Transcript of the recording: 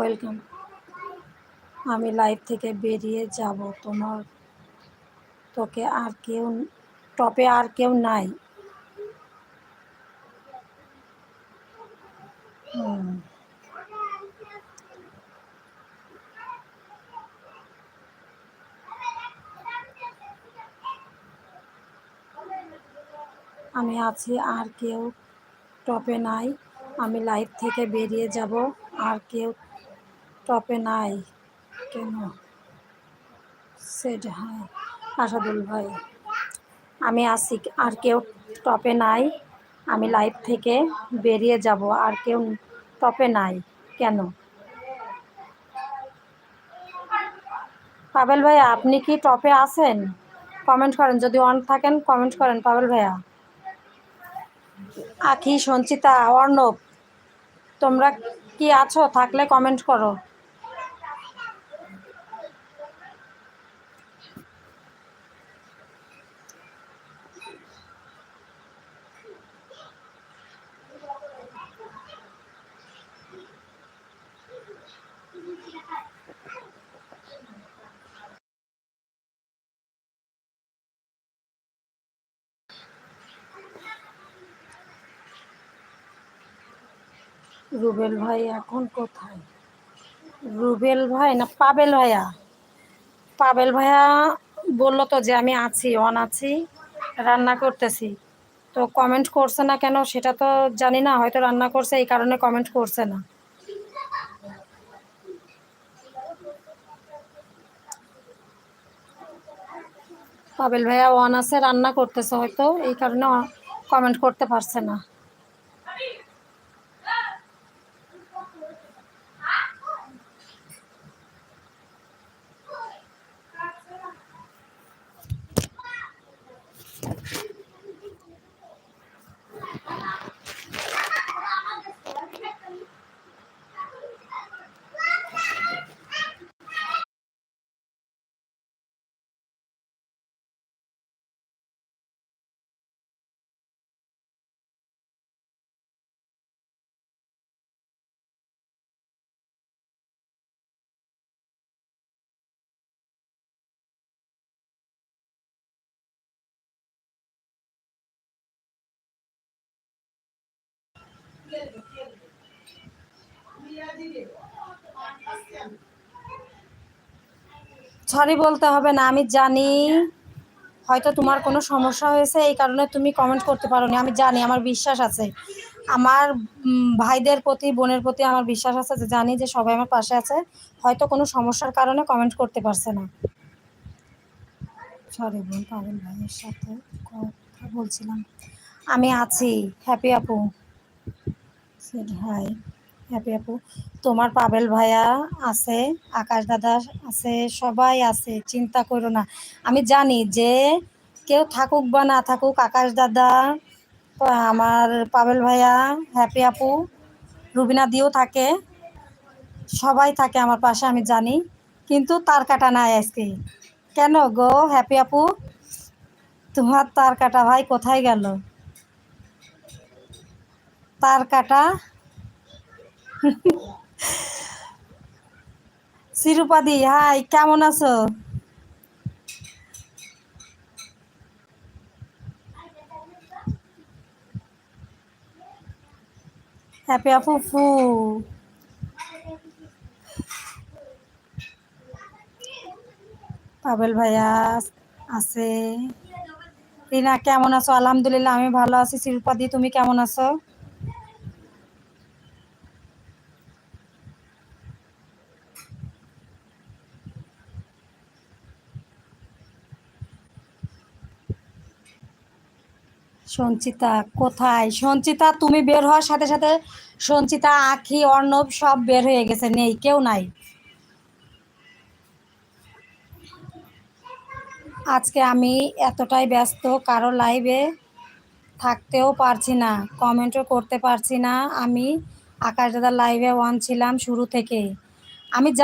Welcome. আমি live থেকে বেরিয়ে যাব, তোকে আর কেউ টপে আর কেউ নাই। আমি আছি, আর কেউ টপে নাই। আমি লাইভ থেকে বেরিয়ে যাব, আর কেউ টপে নাই কেন? সেটা হয় আসাদুল ভাই। আমি আছি, আর কেউ টপে নাই। আমি লাইভ থেকে বেরিয়ে যাব, আর কেউ টপে নাই কেন? পাবেল ভাইয়া, আপনি কি টপে আছেন? কমেন্ট করেন, যদি অন থাকেন কমেন্ট করেন পাবেল ভাইয়া। আখি, সঞ্চিতা, অর্ণব, তোমরা কি আছো? থাকলে কমেন্ট করো। রুবেল ভাই এখন কোথায়? রুবেল ভাই না পাবেল ভাইয়া? পাবেল ভাইয়া বললো তো যে আমি আছি, অন আছি, রান্না করতেছি। তো কমেন্ট করছে না কেন সেটা তো জানি না, হয়তো রান্না করছে এই কারণে কমেন্ট করছে না। পাবেল ভাইয়া অন আছে, রান্না করতেছে, হয়তো এই কারণে কমেন্ট করতে পারছে না। সরি বলতে হবে না, আমি জানি হয়তো তোমার কোনো সমস্যা হয়েছে, এই কারণে তুমি কমেন্ট করতে পারোনি। আমি জানি, আমার বিশ্বাস আছে, আমার ভাইদের প্রতি, বোনের প্রতি আমার বিশ্বাস আছে, যে জানি যে সবাই আমার পাশে আছে, হয়তো কোনো সমস্যার কারণে কমেন্ট করতে পারছে না। সরি বোন, পাবেল ভাইয়ের সাথে কথা বলছিলাম। আমি আছি, হ্যাপি আপু। হাই হ্যাপি আপু, তোমার পাবেল ভাইয়া আছে, আকাশ দাদা আছে, সবাই আছে, চিন্তা করো না। আমি জানি যে কেউ থাকুক বা না থাকুক, আকাশ দাদা, আমার পাবেল ভাইয়া, হ্যাপি আপু, রুবিনা দিও থাকে, সবাই থাকে আমার পাশে, আমি জানি। কিন্তু তার কাটা নাই আজকে। কেন গো হ্যাপি আপু, তোমার তার কাটা ভাই কোথায় গেল? তার কাটা শিরুপাদি, হাই, কেমন আছো? হ্যাপি আপু ফু, পাবেল ভাইয়া আছে। রিনা কেমন আছো? আলহামদুলিল্লাহ আমি ভালো আছি। শিল্পাদি, তুমি কেমন আছো? সঞ্চিতা কোথায়? সঞ্চিতা তুমি বের হওয়ার সাথে সাথে সঞ্চিতা, আখি, অর্ণব সব বের হয়ে গেছে, নেই, কেউ নাই। আজকে আমি এতটাই ব্যস্ত, কারো লাইভে থাকতেও পারছি না, কমেন্টও করতে পারছি না। আমি আকাশ দাদার লাইভে অন ছিলাম শুরু থেকে। আমি জানি